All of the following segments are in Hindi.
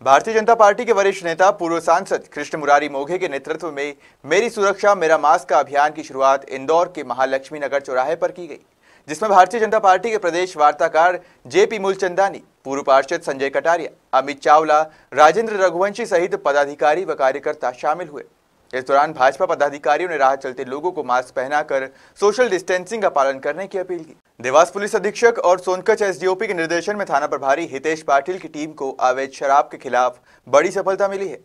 भारतीय जनता पार्टी के वरिष्ठ नेता पूर्व सांसद कृष्ण मुरारी मोघे के नेतृत्व में मेरी सुरक्षा मेरा मास्क का अभियान की शुरुआत इंदौर के महालक्ष्मी नगर चौराहे पर की गई, जिसमें भारतीय जनता पार्टी के प्रदेश वार्ताकार जेपी मूलचंदानी, पूर्व पार्षद संजय कटारिया, अमित चावला, राजेंद्र रघुवंशी सहित पदाधिकारी व कार्यकर्ता शामिल हुए। इस दौरान भाजपा पदाधिकारियों ने राह चलते लोगों को मास्क पहनाकर सोशल डिस्टेंसिंग का पालन करने की अपील की। देवास पुलिस अधीक्षक और सोनकच्छ एसडीओपी के निर्देशन में थाना प्रभारी हितेश पाटिल की टीम को अवैध शराब के खिलाफ बड़ी सफलता मिली है।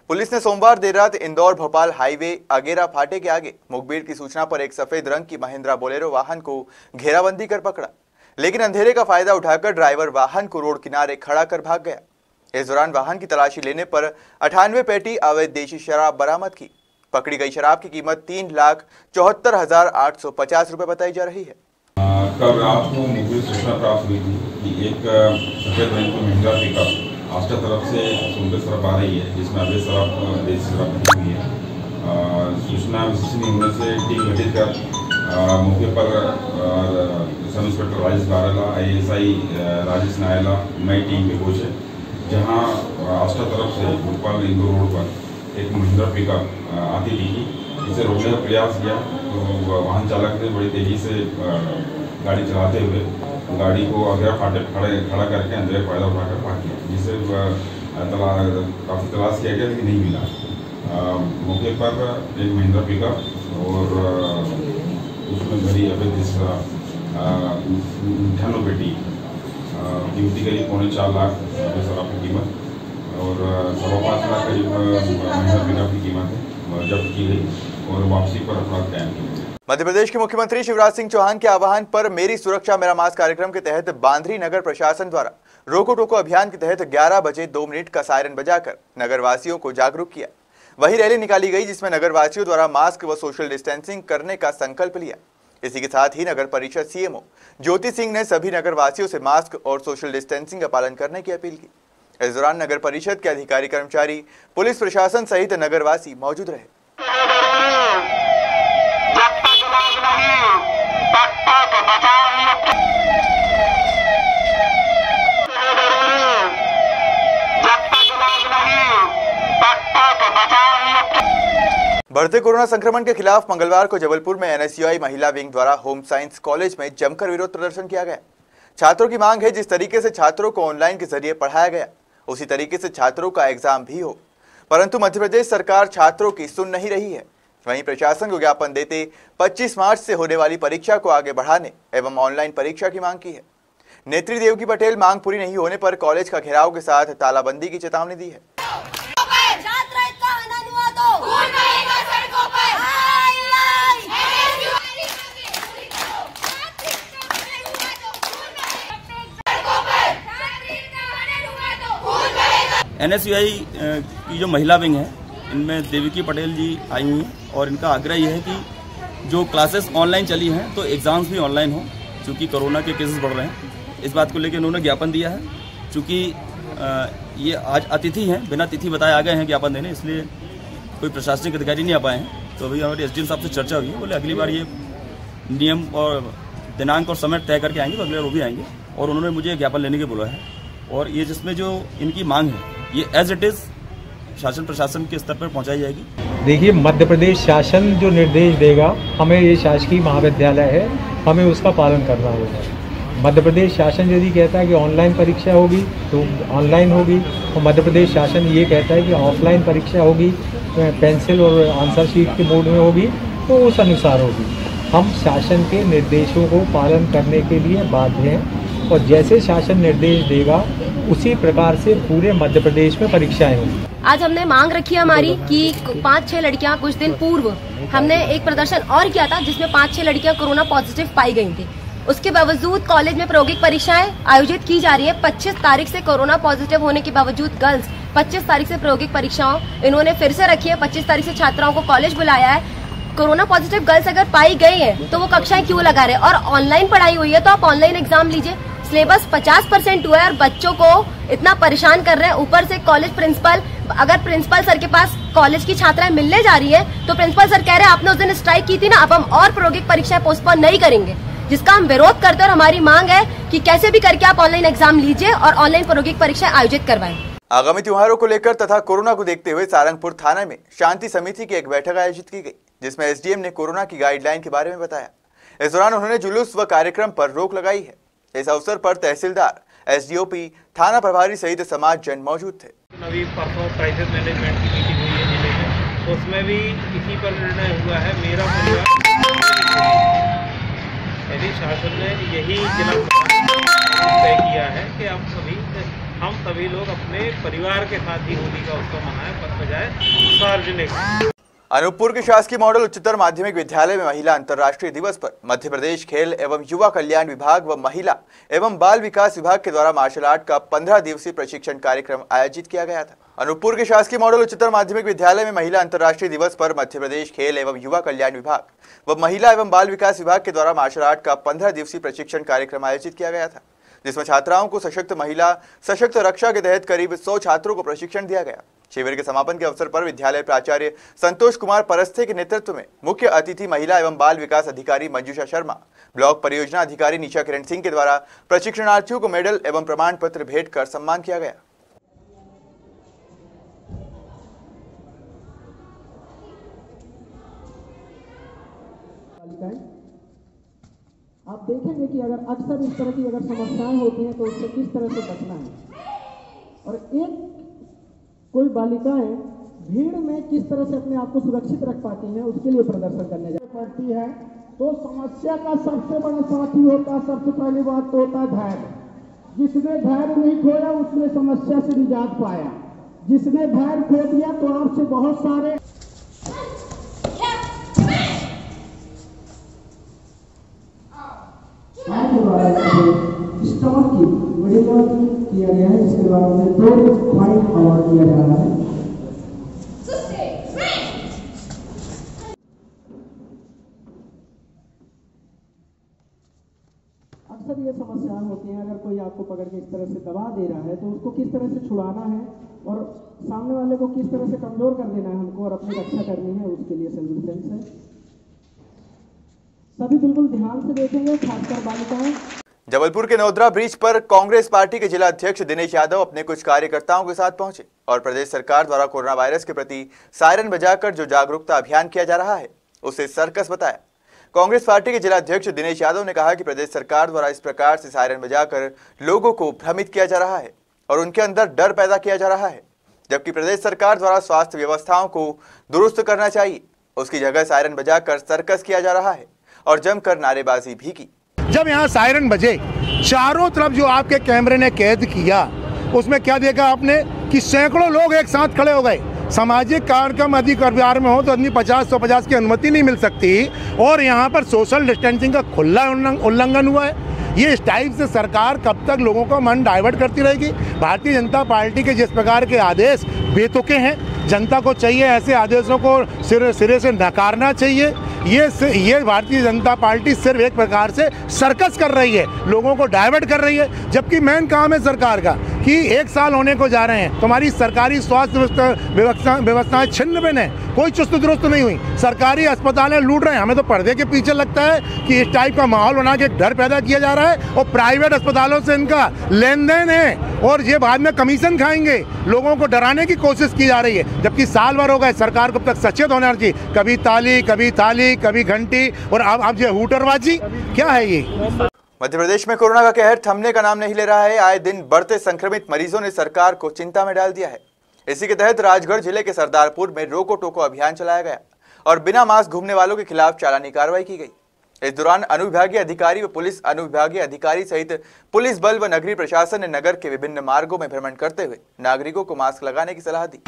पुलिस ने सोमवार देर रात इंदौर भोपाल हाईवे अगेरा फाटे के आगे मुखबिर की सूचना पर एक सफेद रंग की महिंद्रा बोलेरो वाहन को घेराबंदी कर पकड़ा, लेकिन अंधेरे का फायदा उठाकर ड्राइवर वाहन को रोड किनारे खड़ा कर भाग गया। इस दौरान वाहन की तलाशी लेने पर 98 पेटी अवैध देशी शराब बरामद की। पकड़ी गई शराब की कीमत 3,74,850 रुपए बताई जा रही है। कल रात को मुझे सूचना प्राप्त हुई थी कि एक सफेद रंग की महिंद्रा पिकअप आष्टा तरफ से सोनकच्छ तरफ आ रही है, जिसमें अवैध शराब देशी शराब बनी हुई है। सूचना विश्वसनीय होने से टीम गठित कर मौके पर सब इंस्पेक्टर राजेश बाराला, ASI राजेश नायला, नई टीम बेहोश है, जहां आष्टा तरफ से भोपाल इंदौर रोड पर एक महिंद्रा पिकअप आती दिखी। इसे रोकने का प्रयास किया तो वाहन चालक ने बड़ी तेजी से गाड़ी चलाते हुए गाड़ी को अगेरा फाटे खड़ा करके अंधेरे फायदा उठाकर भाग गया, जिससे काफ़ी तलाश किया गया लेकिन नहीं मिला। मौके पर एक महिंद्रा पिकअप और उसमें भरी अवैध 98 पेटी कीमती करीब 4.25 लाख शराब की कीमत और 5.25 लाख करीब महिंद्रा पिकअप की कीमत है जब्त की गई और वापसी पर अपराध कायम किया। मध्य प्रदेश के मुख्यमंत्री शिवराज सिंह चौहान के आह्वान पर मेरी सुरक्षा मेरा मास्क कार्यक्रम के तहत बांद्री नगर प्रशासन द्वारा रोको टोको अभियान के तहत 11 बजे 2 मिनट का सायरन बजाकर नगरवासियों को जागरूक किया। वही रैली निकाली गई जिसमें नगरवासियों द्वारा मास्क व सोशल डिस्टेंसिंग करने का संकल्प लिया। इसी के साथ ही नगर परिषद CMO ज्योति सिंह ने सभी नगरवासियों से मास्क और सोशल डिस्टेंसिंग का पालन करने की अपील की। इस दौरान नगर परिषद के अधिकारी, कर्मचारी, पुलिस प्रशासन सहित नगरवासी मौजूद रहे। बढ़ते कोरोना संक्रमण के खिलाफ मंगलवार को जबलपुर में NSUI महिला विंग द्वारा होम साइंस कॉलेज में जमकर विरोध प्रदर्शन किया गया। छात्रों की मांग है जिस तरीके से छात्रों को ऑनलाइन के जरिए पढ़ाया गया उसी तरीके से छात्रों का एग्जाम भी हो, परंतु मध्य प्रदेश सरकार छात्रों की सुन नहीं रही है। वहीं प्रशासन को ज्ञापन देते 25 मार्च से होने वाली परीक्षा को आगे बढ़ाने एवं ऑनलाइन परीक्षा की मांग की है। नेत्री देवकी पटेल मांग पूरी नहीं होने पर कॉलेज का घेराव के साथ तालाबंदी की चेतावनी दी है। NSUI की जो महिला विंग है, इनमें देवकी पटेल जी आई हुई हैं और इनका आग्रह ये है कि जो क्लासेस ऑनलाइन चली हैं तो एग्ज़ाम्स भी ऑनलाइन हो, क्योंकि कोरोना के केसेस बढ़ रहे हैं। इस बात को लेकर उन्होंने ज्ञापन दिया है। चूँकि ये आज अतिथि हैं, बिना तिथि बताए आ गए हैं ज्ञापन देने, इसलिए कोई प्रशासनिक अधिकारी नहीं आ पाए हैं। तो अभी हमारे SDM साहब से चर्चा हुई है, बोले अगली बार ये नियम और दिनांक और समय तय करके आएंगे तो अगले बार वो भी आएंगे और उन्होंने मुझे ज्ञापन लेने के बोला है। और ये जिसमें जो इनकी मांग है ये एज इट इज़ शासन प्रशासन के स्तर पर पहुंचाई जाएगी। देखिए, मध्य प्रदेश शासन जो निर्देश देगा, हमें ये शासकीय महाविद्यालय है, हमें उसका पालन करना होगा। मध्य प्रदेश शासन यदि कहता है कि ऑनलाइन परीक्षा होगी तो ऑनलाइन होगी, और मध्य प्रदेश शासन ये कहता है कि ऑफलाइन परीक्षा होगी, पेंसिल और आंसर शीट के मोड में होगी, तो उस अनुसार होगी। हम शासन के निर्देशों को पालन करने के लिए बाध्य हैं और जैसे शासन निर्देश देगा उसी प्रकार से पूरे मध्य प्रदेश में परीक्षाएं होंगी। आज हमने मांग रखी है हमारी कि 5-6 लड़कियां, कुछ दिन पूर्व हमने एक प्रदर्शन और किया था जिसमें 5-6 लड़कियां कोरोना पॉजिटिव पाई गई थी। उसके बावजूद कॉलेज में प्रायोगिक परीक्षाएं आयोजित की जा रही है। 25 तारीख से कोरोना पॉजिटिव होने के बावजूद गर्ल्स 25 तारीख से प्रायोगिक परीक्षाओं इन्होंने फिर से रखी है। 25 तारीख से छात्राओं को कॉलेज बुलाया है। कोरोना पॉजिटिव गर्ल्स अगर पाई गई है तो वो कक्षाएं क्यों लगा रहे हैं? और ऑनलाइन पढ़ाई हुई है तो आप ऑनलाइन एग्जाम लीजिए। सिलेबस 50% हुआ है और बच्चों को इतना परेशान कर रहे हैं। ऊपर से कॉलेज प्रिंसिपल, अगर प्रिंसिपल सर के पास कॉलेज की छात्राएं मिलने जा रही है तो प्रिंसिपल सर कह रहे हैं आपने उस दिन स्ट्राइक की थी ना, अब हम और प्रायोगिक परीक्षाएं पोस्टपोन नहीं करेंगे, जिसका हम विरोध करते हैं। और हमारी मांग है कि कैसे भी करके आप ऑनलाइन एग्जाम लीजिए और ऑनलाइन प्रायोगिक परीक्षाएं आयोजित करवाएं। आगामी त्योहारों को लेकर तथा कोरोना को देखते हुए सारंगपुर थाना में शांति समिति की एक बैठक आयोजित की गई, जिसमें एसडीएम ने कोरोना की गाइडलाइन के बारे में बताया। इस दौरान उन्होंने जुलूस व कार्यक्रम पर रोक लगाई है। इस अवसर पर तहसीलदार, एसडीओपी, थाना प्रभारी सहित समाज जन मौजूद थे। अभी परसों क्राइसिस मैनेजमेंट की मीटिंग हुई है जिले में, तो उसमें भी इसी पर निर्णय हुआ है। मेरा परिवार यदि शासन ने यही जिला तय किया है कि हम सभी लोग अपने परिवार के साथ ही होली का उत्सव मनाएं, बजाय सार्वजनिक। अनूपपुर के शासकीय मॉडल उच्चतर माध्यमिक विद्यालय में महिला अंतर्राष्ट्रीय दिवस पर मध्य प्रदेश खेल एवं युवा कल्याण विभाग व महिला एवं बाल विकास विभाग के द्वारा मार्शल आर्ट का 15 दिवसीय प्रशिक्षण कार्यक्रम आयोजित किया गया था। अनूपपुर के शासकीय मॉडल उच्चतर माध्यमिक विद्यालय में महिला अंतर्राष्ट्रीय दिवस पर मध्य प्रदेश खेल एवं युवा कल्याण विभाग व महिला एवं बाल विकास विभाग के द्वारा मार्शल आर्ट का 15 दिवसीय प्रशिक्षण कार्यक्रम आयोजित किया गया था, जिसमें छात्राओं को सशक्त महिला सशक्त रक्षा के तहत करीब 100 छात्रों को प्रशिक्षण दिया गया। शिविर के समापन के अवसर पर विद्यालय प्राचार्य संतोष कुमार परस्थे के नेतृत्व में मुख्य अतिथि महिला एवं बाल विकास अधिकारी मंजूषा शर्मा, ब्लॉक परियोजना अधिकारी निशा किरण सिंह के द्वारा प्रशिक्षणार्थियों को मेडल एवं प्रमाण पत्र भेंट कर सम्मान किया गया। आप देखेंगे कि अगर अक्सर इस तरह की अगर समस्याएं होती हैं तो उससे किस तरह से बचना है, और कोई बालिकाएं भीड़ में किस तरह से अपने आप को सुरक्षित रख पाती हैं, उसके लिए प्रदर्शन करने पड़ती है। तो समस्या का सबसे बड़ा साथी होता है, सबसे पहली बात तो होता है धैर्य। जिसने धैर्य नहीं खोया उसने समस्या से निजात पाया, जिसने धैर्य खो दिया तो आपसे बहुत सारे स्टॉक की मेडल किया गया है, जिसके बाद में 2 फाइन अवार्ड दिया जा रहा है। अक्सर ये समस्याएं होती हैं, अगर कोई आपको पकड़ के इस तरह से दबा दे रहा है तो उसको किस तरह से छुड़ाना है और सामने वाले को किस तरह से कमजोर कर देना है हमको और अपनी रक्षा करनी है, उसके लिए सेल्फ डिफेंस है। सभी बिल्कुल ध्यान से देखेंगे, खासकर बालिकाएं। जबलपुर के नोदरा ब्रिज पर कांग्रेस पार्टी के जिला अध्यक्ष दिनेश यादव अपने कुछ कार्यकर्ताओं के साथ पहुंचे और प्रदेश सरकार द्वारा कोरोना वायरस के प्रति सायरन बजाकर जो जागरूकता अभियान किया जा रहा है उसे सर्कस बताया। कांग्रेस पार्टी के जिला अध्यक्ष दिनेश यादव ने कहा कि प्रदेश सरकार द्वारा इस प्रकार से सायरन बजाकर लोगों को भ्रमित किया जा रहा है और उनके अंदर डर पैदा किया जा रहा है, जबकि प्रदेश सरकार द्वारा स्वास्थ्य व्यवस्थाओं को दुरुस्त करना चाहिए, उसकी जगह सायरन बजाकर सर्कस किया जा रहा है और जमकर नारेबाजी भी की। जब यहाँ सायरन बजे, चारों तरफ जो आपके कैमरे ने कैद किया, उसमें क्या देखा आपने कि सैकड़ों लोग एक साथ खड़े हो गए। सामाजिक कार्यक्रम अधिकार में हो तो आदमी 50-150 की अनुमति नहीं मिल सकती, और यहाँ पर सोशल डिस्टेंसिंग का खुला उल्लंघन हुआ है। ये इस टाइप से सरकार कब तक लोगों का मन डाइवर्ट करती रहेगी? भारतीय जनता पार्टी के जिस प्रकार के आदेश बेतुके हैं, जनता को चाहिए ऐसे आदेशों को सिरे से नकारना चाहिए। ये भारतीय जनता पार्टी सिर्फ एक प्रकार से सर्कस कर रही है, लोगों को डाइवर्ट कर रही है, जबकि मेन काम है सरकार का कि 1 साल होने को जा रहे हैं, तुम्हारी सरकारी स्वास्थ्य व्यवस्थाएं छिन्न भिन्न है, कोई चुस्त दुरुस्त नहीं हुई, सरकारी अस्पतालें लूट रहे हैं। हमें तो पर्दे के पीछे लगता है कि इस टाइप का माहौल बना के डर पैदा किया जा रहा है और प्राइवेट अस्पतालों से इनका लेन देन है और ये बाद में कमीशन खाएंगे, लोगों को डराने की कोशिश की जा रही है। जबकि साल भर हो गए, सरकार को अब तक सचेत होना चाहिए। कभी ताली, कभी थाली, कभी घंटी, और अब ये हुटरबाजी क्या है ये? मध्य प्रदेश में कोरोना का कहर थमने का नाम नहीं ले रहा है। आए दिन बढ़ते संक्रमित मरीजों ने सरकार को चिंता में डाल दिया है। इसी के तहत राजगढ़ जिले के सरदारपुर में रोको टोको अभियान चलाया गया और बिना मास्क घूमने वालों के खिलाफ चालानी कार्रवाई की गई। इस दौरान अनुविभागीय अधिकारी व पुलिस अनुविभागीय अधिकारी सहित पुलिस बल व नगरीय प्रशासन ने नगर के विभिन्न मार्गों में भ्रमण करते हुए नागरिकों को मास्क लगाने की सलाह दी।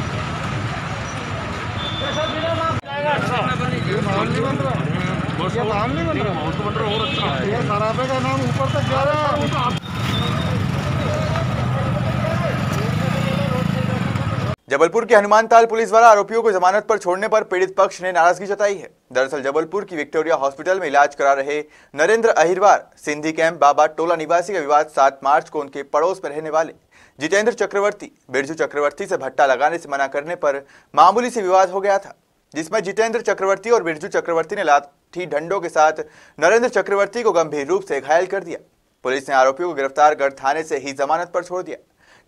जबलपुर के हनुमानताल पुलिस द्वारा आरोपियों को जमानत पर छोड़ने पर पीड़ित पक्ष ने नाराजगी जताई है। दरअसल जबलपुर की विक्टोरिया हॉस्पिटल में इलाज करा रहे नरेंद्र अहिरवार सिंधी कैंप बाबा टोला निवासी का विवाद 7 मार्च को उनके पड़ोस में रहने वाले जितेंद्र चक्रवर्ती बिरजू चक्रवर्ती से भट्टा लगाने से मना करने पर मामूली से विवाद हो गया था, जिसमें जितेंद्र चक्रवर्ती और बिरजू चक्रवर्ती ने लाठी डंडों के साथ नरेंद्र चक्रवर्ती को गंभीर रूप से घायल कर दिया। पुलिस ने आरोपियों को गिरफ्तार कर थाने से ही जमानत पर छोड़ दिया।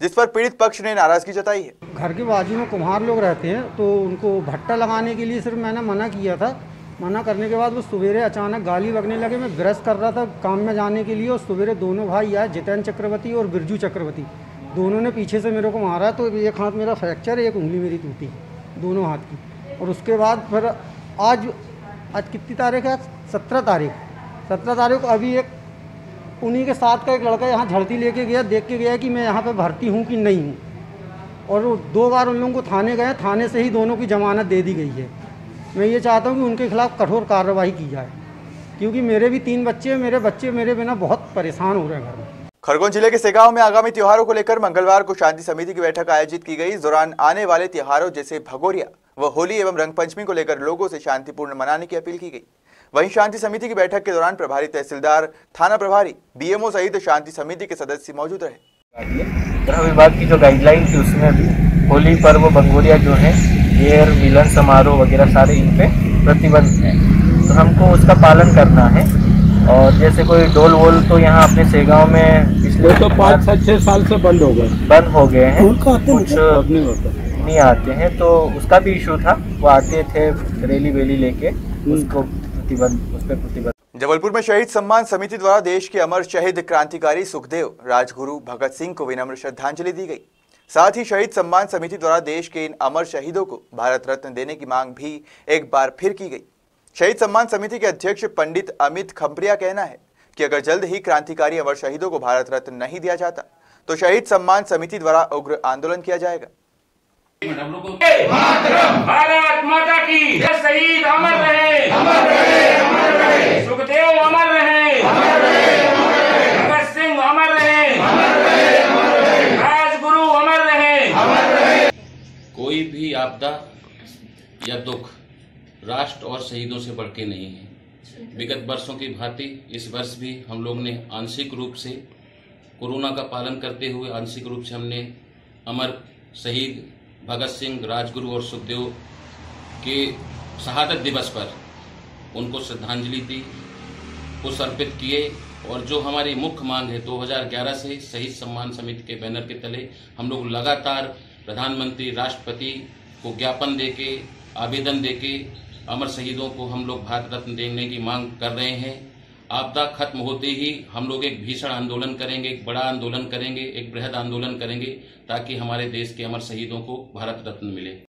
जिस पर पीड़ित पक्ष ने नाराजगी जताई है। घर के बाजू में कुम्हार लोग रहते हैं, तो उनको भट्टा लगाने के लिए सिर्फ मैंने मना किया था। मना करने के बाद वो सवेरे अचानक गाली बकने लगे। मैं ब्रश कर रहा था काम में जाने के लिए, और सवेरे दोनों भाई आए, जितेंद्र चक्रवर्ती और बिरजू चक्रवर्ती, दोनों ने पीछे से मेरे को मारा। तो एक हाथ मेरा फ्रैक्चर, एक उंगली मेरी टूटी, दोनों हाथ की। और उसके बाद फिर आज कितनी तारीख है? 17 तारीख को अभी एक उन्हीं के साथ का एक लड़का यहाँ झड़ती लेके गया, देख के गया कि मैं यहाँ पे भर्ती हूँ कि नहीं हूँ। और 2 बार उन लोगों को थाने गए, थाने से ही दोनों की जमानत दे दी गई है। मैं ये चाहता हूँ कि उनके खिलाफ कठोर कार्रवाई की जाए, क्योंकि मेरे भी 3 बच्चे, मेरे बच्चे मेरे बिना बहुत परेशान हो रहे हैं घर में। खरगोन जिले के सेगांव में आगामी त्योहारों को लेकर मंगलवार को शांति समिति की बैठक आयोजित की गई। इस दौरान आने वाले त्योहारों जैसे भगोरिया व होली एवं रंग पंचमी को लेकर लोगों से शांतिपूर्ण मनाने की अपील की गई। वहीं शांति समिति की बैठक के दौरान प्रभारी तहसीलदार, थाना प्रभारी, बीएमओ सहित शांति समिति के सदस्य मौजूद रहे। गृह विभाग की जो गाइडलाइन थी उसमें भी होली पर्व, भगोरिया जो है, गेर, मिलन समारोह वगैरह सारे इन पे प्रतिबंध है, तो हमको उसका पालन करना है। और जैसे कोई डोल वोल तो यहाँ अपने सेगांव में पिछले तो 5-6 साल से बंद हो गए हैं, कुछ नहीं आते हैं, तो उसका भी इशू था। वो आते थे रैली वेली लेके, उसको प्रतिबंध। जबलपुर में शहीद सम्मान समिति द्वारा देश के अमर शहीद क्रांतिकारी सुखदेव, राजगुरु भगत सिंह को विनम्र श्रद्धांजलि दी गई। साथ ही शहीद सम्मान समिति द्वारा देश के इन अमर शहीदों को भारत रत्न देने की मांग भी एक बार फिर की गई। शहीद सम्मान समिति के अध्यक्ष पंडित अमित खंपरिया कहना है कि अगर जल्द ही क्रांतिकारी अमर शहीदों को भारत रत्न नहीं दिया जाता तो शहीद सम्मान समिति द्वारा उग्र आंदोलन किया जाएगा। भारत माता की शहीद अमर रहे, सुखदेव अमर रहे, भगत सिंह अमर रहे, राजगुरु अमर रहे। कोई भी आपदा या दुख राष्ट्र और शहीदों से बढ़ के नहीं है। विगत वर्षों की भांति इस वर्ष भी हम लोग ने आंशिक रूप से कोरोना का पालन करते हुए आंशिक रूप से हमने अमर शहीद भगत सिंह, राजगुरु और सुखदेव के शहादत दिवस पर उनको श्रद्धांजलि दी, पुष्प अर्पित किए। और जो हमारी मुख्य मांग है 2011 से शहीद सम्मान समिति के बैनर के तले हम लोग लगातार प्रधानमंत्री, राष्ट्रपति को ज्ञापन देके, आवेदन देके अमर शहीदों को हम लोग भारत रत्न देने की मांग कर रहे हैं। आपदा खत्म होते ही हम लोग एक भीषण आंदोलन करेंगे, एक बड़ा आंदोलन करेंगे, एक बृहद आंदोलन करेंगे, ताकि हमारे देश के अमर शहीदों को भारत रत्न मिले।